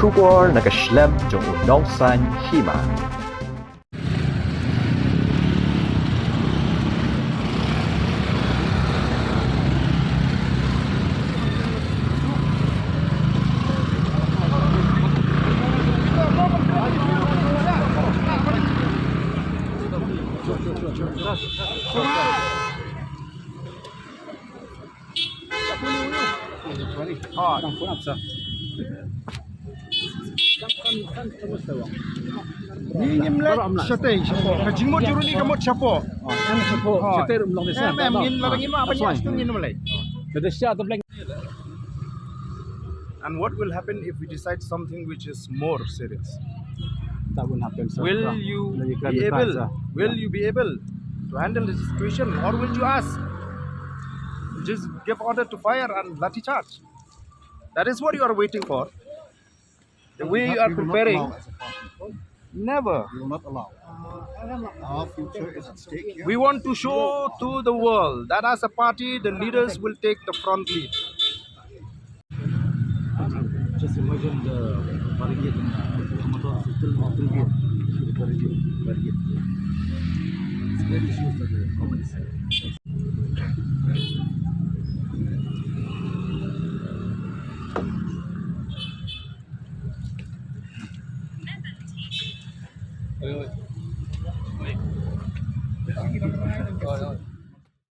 Sugar nag-slam jong unong san Hima. Minim lek shatay shapo. Kajingmo juruni kamot shapo. Yang sepo, setir belum desa. Min larang ima apa nya stung minum lay. Desa atau blank. And what will happen if we decide something which is more serious? Tak will happen. Will you be able? Will you be able to handle the situation, or will you ask? Just give order to fire and lathi charge. That is what you are waiting for. The way you are preparing. Never. We will not allow. Our future is at stake here. We want to show to the world that as a party, the leaders will take the front lead. Just imagine the barricade motor still barricade. It's very issues that the communists. Oi.